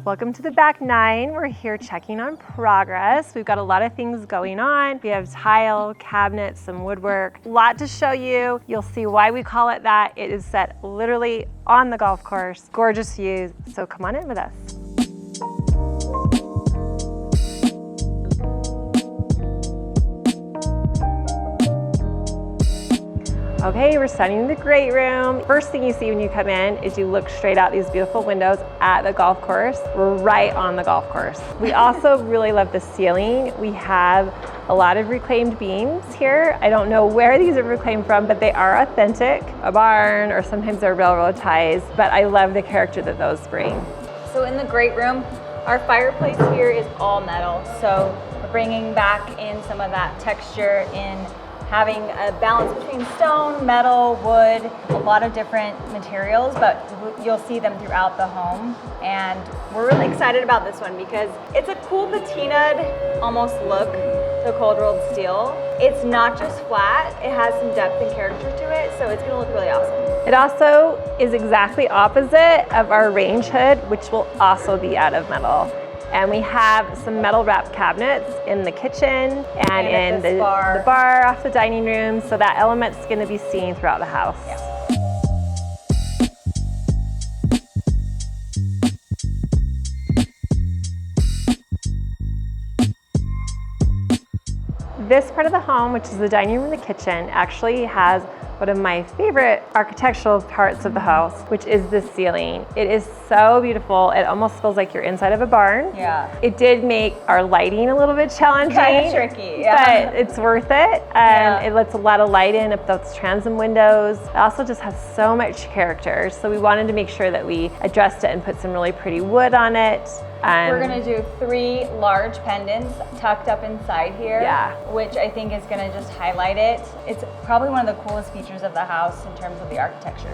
Welcome to the back 9. We're here checking on progress. We've got a lot of things going on. We have tile, cabinets, some woodwork, a lot to show you. You'll see why we call it that. It is set literally on the golf course. Gorgeous views, so come on in with us. Okay, we're standing in the great room. First thing you see when you come in is you look straight out these beautiful windows at the golf course. We're right on the golf course. We also really love the ceiling. We have a lot of reclaimed beams here. I don't know where these are reclaimed from, but they are authentic. A barn, or sometimes they're railroad ties, but I love the character that those bring. So in the great room, our fireplace here is all metal. So we're bringing back in some of that texture in having a balance between stone, metal, wood, a lot of different materials, but you'll see them throughout the home. And we're really excited about this one because it's a cool patinaed almost look to cold rolled steel. It's not just flat, it has some depth and character to it, so it's gonna look really awesome. It also is exactly opposite of our range hood, which will also be out of metal. And we have some metal wrap cabinets in the kitchen and in the bar off the dining room, so that element's going to be seen throughout the house. Yeah. This part of the home, which is the dining room and the kitchen, actually has one of my favorite architectural parts of the house, which is the ceiling. It is so beautiful. It almost feels like you're inside of a barn. Yeah. It did make our lighting a little bit challenging. Kind of tricky, yeah. But it's worth it. It lets a lot of light in up those transom windows. It also just has so much character. So we wanted to make sure that we addressed it and put some really pretty wood on it. We're gonna do 3 large pendants tucked up inside here, which I think is gonna just highlight it. It's probably one of the coolest features of the house in terms of the architecture.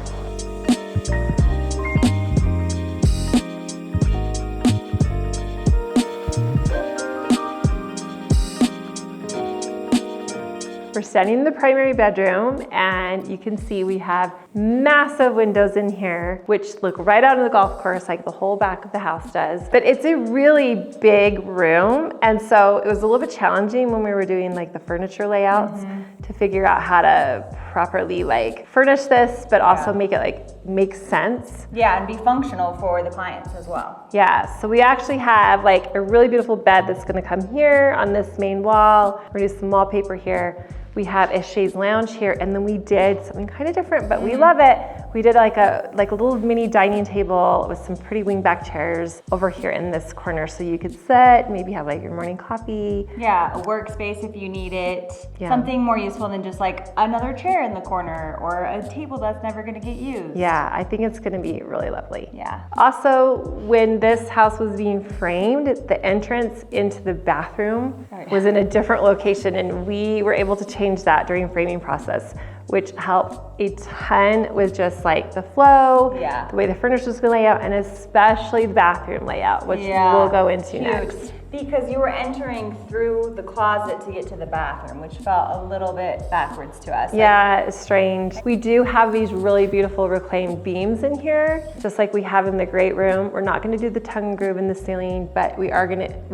We're standing in the primary bedroom, and you can see we have massive windows in here, which look right out of the golf course like the whole back of the house does. But it's a really big room, and so it was a little bit challenging when we were doing like the furniture layouts to figure out how to properly like furnish this, but also make it like make sense. Yeah, and be functional for the clients as well. Yeah, so we actually have like a really beautiful bed that's gonna come here on this main wall. We're gonna do some wallpaper here. We have a chaise lounge here, and then we did something kind of different, but we love it. We did like a little mini dining table with some pretty wingback chairs over here in this corner, so you could sit, maybe have like your morning coffee. Yeah, a workspace if you need it. Yeah. Something more useful than just like another chair in the corner or a table that's never gonna get used. Yeah, I think it's gonna be really lovely. Yeah. Also, when this house was being framed, the entrance into the bathroom was in a different location, and we were able to change that during framing process, which helped a ton with just like the flow, the way the furniture was gonna lay out, and especially the bathroom layout, which we'll go into next. Because you were entering through the closet to get to the bathroom, which felt a little bit backwards to us. Yeah, it's strange. We do have these really beautiful reclaimed beams in here, just like we have in the great room. We're not gonna do the tongue and groove in the ceiling, but we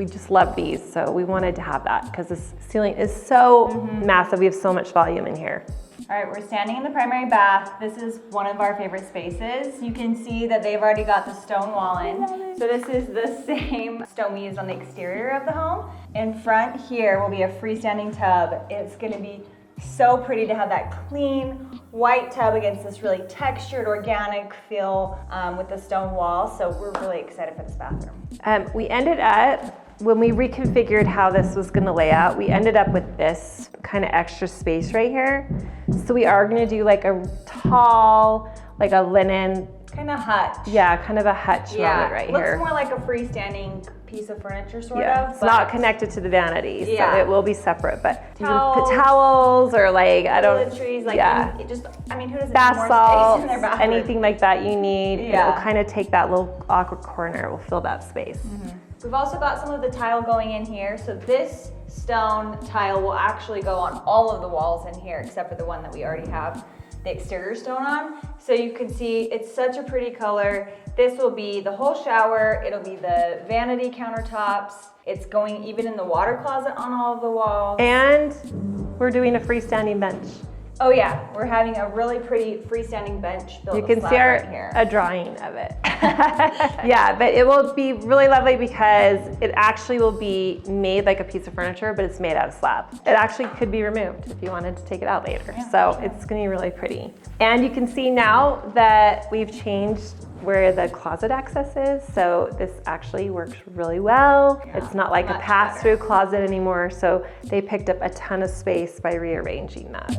just love these, so we wanted to have that because this ceiling is so massive. We have so much volume in here. All right, we're standing in the primary bath. This is one of our favorite spaces. You can see that they've already got the stone wall in. So this is the same stone we used on the exterior of the home. In front here will be a freestanding tub. It's gonna be so pretty to have that clean white tub against this really textured, organic feel with the stone wall. So we're really excited for this bathroom. We ended up, when we reconfigured how this was gonna lay out, we ended up with this kind of extra space right here. So we are gonna do like a tall, like a linen. Kind of hutch. Yeah, kind of a hutch moment right here. Looks more like a freestanding piece of furniture sort of. It's not connected to the vanity, so it will be separate, but you can put towels or like, toiletries, like I mean, who doesn't bath need more salts, space in their bathroom? anything like that you need. It will kind of take that little awkward corner, it will fill that space. We've also got some of the tile going in here. So this stone tile will actually go on all of the walls in here, except for the one that we already have. the exterior stone on. So you can see it's such a pretty color. This will be the whole shower. It'll be the vanity countertops. It's going even in the water closet on all of the walls. And we're doing a freestanding bench. Oh yeah, we're having a really pretty freestanding bench built. You can see a drawing of it. Yeah, but it will be really lovely because it actually will be made like a piece of furniture, but it's made out of slab. It actually could be removed if you wanted to take it out later. Yeah, so sure. It's gonna be really pretty. And you can see now that we've changed where the closet access is. So this actually works really well. Yeah, it's not like a pass-through closet anymore. So they picked up a ton of space by rearranging that.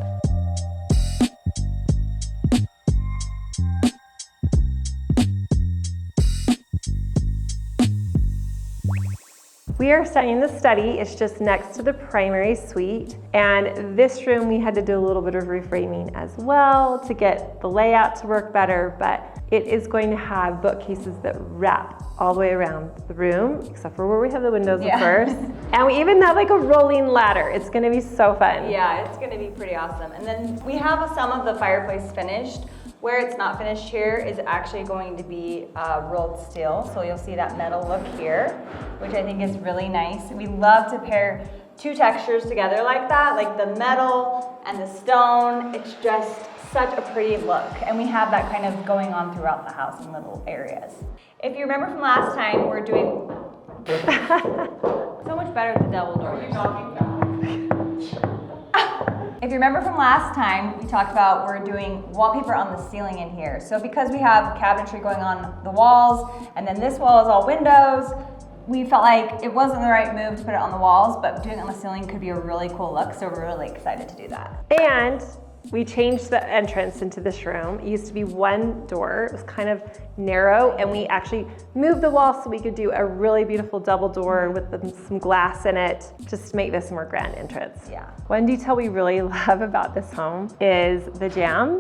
We are studying the study. It's just next to the primary suite. And this room, we had to do a little bit of reframing as well to get the layout to work better, but it is going to have bookcases that wrap all the way around the room, except for where we have the windows, of course. And we even have like a rolling ladder. It's gonna be so fun. Yeah, it's gonna be pretty awesome. And then we have some of the fireplace finished. Where it's not finished here is actually going to be rolled steel. So you'll see that metal look here, which I think is really nice. We love to pair two textures together like that, like the metal and the stone. It's just such a pretty look. And we have that kind of going on throughout the house in little areas. If you remember from last time, we're doing so much better with the double doors. If you remember from last time, we talked about we're doing wallpaper on the ceiling in here. So because we have cabinetry going on the walls, and then this wall is all windows, we felt like it wasn't the right move to put it on the walls, but doing it on the ceiling could be a really cool look, so we're really excited to do that. And we changed the entrance into this room. It used to be one door. It was kind of narrow, and we actually moved the wall so we could do a really beautiful double door with some glass in it, just to make this a more grand entrance. Yeah. One detail we really love about this home is the jamb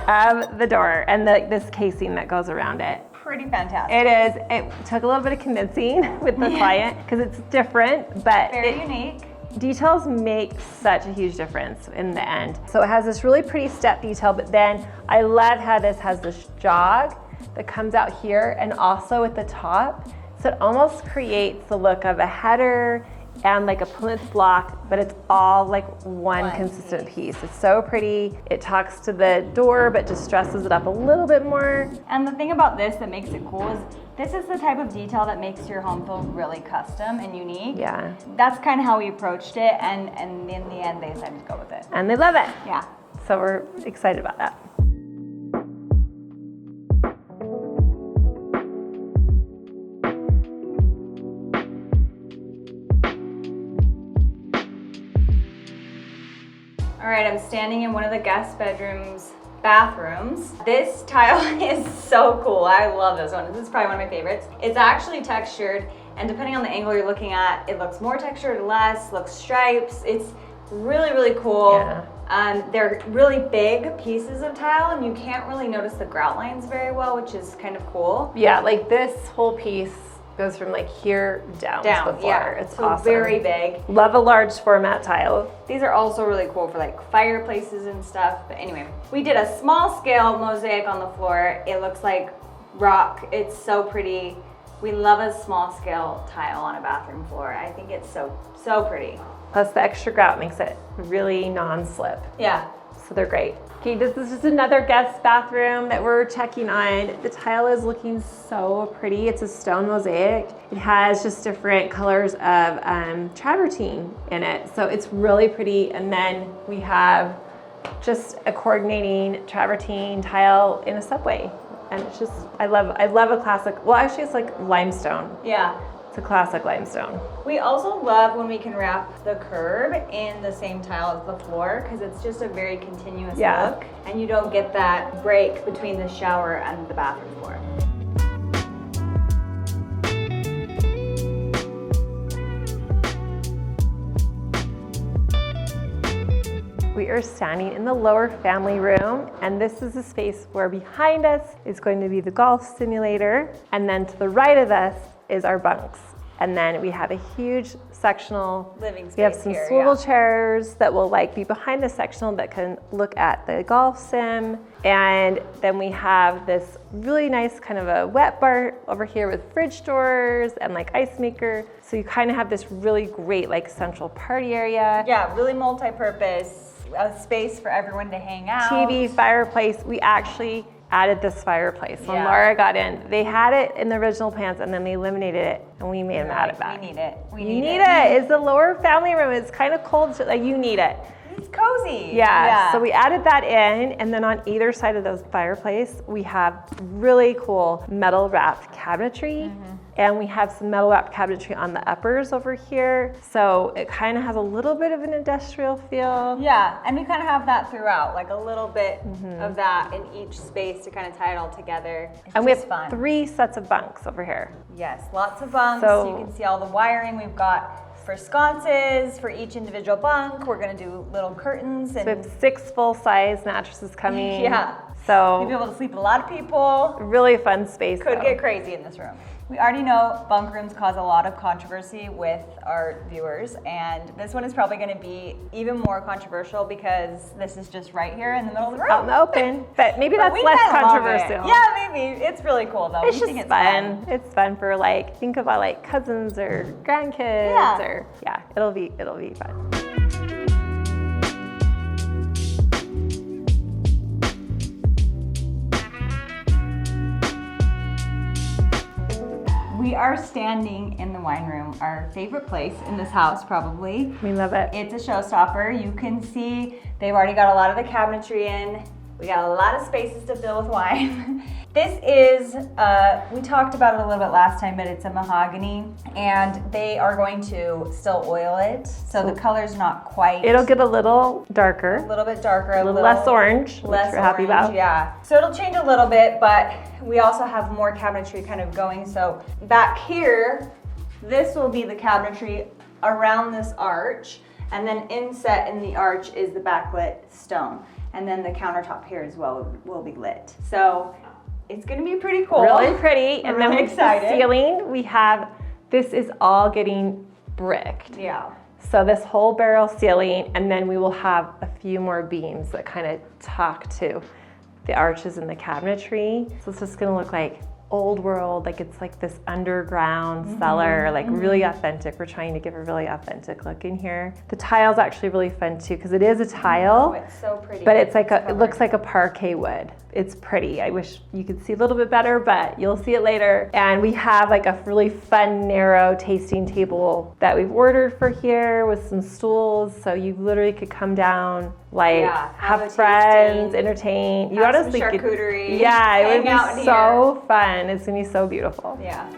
of the door and this casing that goes around it. Pretty fantastic. It is. It took a little bit of convincing with the client because it's different, but very unique. Details make such a huge difference in the end. So it has this really pretty step detail, but then I love how this has this jog that comes out here and also at the top. So it almost creates the look of a header and like a plinth block, but it's all like one consistent piece. It's so pretty. It talks to the door, but just dresses it up a little bit more. And the thing about this that makes it cool is this is the type of detail that makes your home feel really custom and unique. Yeah. That's kind of how we approached it, and in the end, they decided to go with it. And they love it. Yeah. So we're excited about that. All right, I'm standing in one of the guest bathrooms. This tile is so cool. I love this one. This is probably one of my favorites. It's actually textured, and depending on the angle you're looking at, it looks more textured, less, looks stripes. It's really, really cool. Yeah. They're really big pieces of tile, and you can't really notice the grout lines very well, which is kind of cool. Yeah, like this whole piece goes from like here down to the floor. Yeah. It's so awesome. Very big. Love a large format tile. These are also really cool for like fireplaces and stuff. But anyway, we did a small scale mosaic on the floor. It looks like rock. It's so pretty. We love a small scale tile on a bathroom floor. I think it's so pretty. Plus the extra grout makes it really non-slip. Yeah. So they're great. Okay, this is just another guest bathroom that we're checking on. The tile is looking so pretty. It's a stone mosaic. It has just different colors of travertine in it. So it's really pretty. And then we have just a coordinating travertine tile in a subway. And it's just, I love a classic, well actually it's like limestone. Yeah. It's a classic limestone. We also love when we can wrap the curb in the same tile as the floor because it's just a very continuous look, and you don't get that break between the shower and the bathroom floor. We are standing in the lower family room, and this is a space where behind us is going to be the golf simulator, and then to the right of us is our bunks. And then we have a huge sectional. Living space We have some here, swivel yeah. chairs that will like be behind the sectional that can look at the golf sim. And then we have this really nice kind of a wet bar over here with fridge doors and like ice maker. So you kind of have this really great like central party area. Yeah, really multi-purpose, a space for everyone to hang out. TV, fireplace. We actually added this fireplace. When Yeah. Laura got in, they had it in the original plans and then they eliminated it and we made them add it back. We need it. We You need it. It's the lower family room. It's kind of cold, so like you need it. It's cozy. Yeah, so we added that in, and then on either side of those fireplace, we have really cool metal wrapped cabinetry, and we have some metal wrapped cabinetry on the uppers over here. So it kind of has a little bit of an industrial feel. Yeah, and we kind of have that throughout, like a little bit of that in each space to kind of tie it all together. It's And we just have fun. 3 sets of bunks over here. Yes, lots of bunks. So- You can see all the wiring we've got for sconces for each individual bunk. We're gonna do little curtains So we and have 6 full-size mattresses coming. yeah. So You'll be able to sleep with a lot of people. really fun space. Could though. get crazy in this room. We already know bunk rooms cause a lot of controversy with our viewers, and this one is probably going to be even more controversial because this is just right here in the middle of the room. out in the open, but maybe But that's we less kinda love it. controversial. Yeah, maybe. It's really cool though. It's We just think fun. It's fun for like, think about like cousins or grandkids Yeah. or yeah, it'll be fun. We are standing in the wine room, our favorite place in this house probably. We love it. It's a showstopper. You can see they've already got a lot of the cabinetry in. We got a lot of spaces to fill with wine. This is, we talked about it a little bit last time, but it's a mahogany, and they are going to still oil it, so the color's not quite. It'll get a little darker, a little bit darker, a little less orange, which less we're happy orange, about. Yeah. So it'll change a little bit, but we also have more cabinetry kind of going. So back here, this will be the cabinetry around this arch, and then inset in the arch is the backlit stone. And then the countertop here as well will be lit. So it's gonna be pretty cool. Really pretty. And then really with excited. the ceiling, we have, this is all getting bricked. Yeah. So this whole barrel ceiling, and then we will have a few more beams that kind of talk to the arches and the cabinetry. So it's just gonna look like old world, like it's like this underground cellar, like really authentic. We're trying to give a really authentic look in here. The tile's actually really fun too, because it is a tile. Oh, it's so pretty. But it's like covered. it looks like a parquet wood. It's pretty. I wish you could see a little bit better, but you'll see it later. And we have like a really fun, narrow tasting table that we've ordered for here with some stools. So you literally could come down, like Yeah, have a have friends, tasting, entertain. You have some honestly could, charcuterie, yeah, it would hang out be in so fun. It's gonna be so beautiful. Yeah.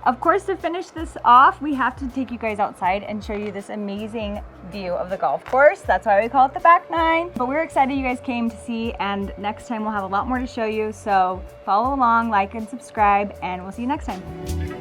Of course, to finish this off, we have to take you guys outside and show you this amazing view of the golf course. That's why we call it the back nine. But we're excited you guys came to see, and next time we'll have a lot more to show you. So follow along, like and subscribe, and we'll see you next time.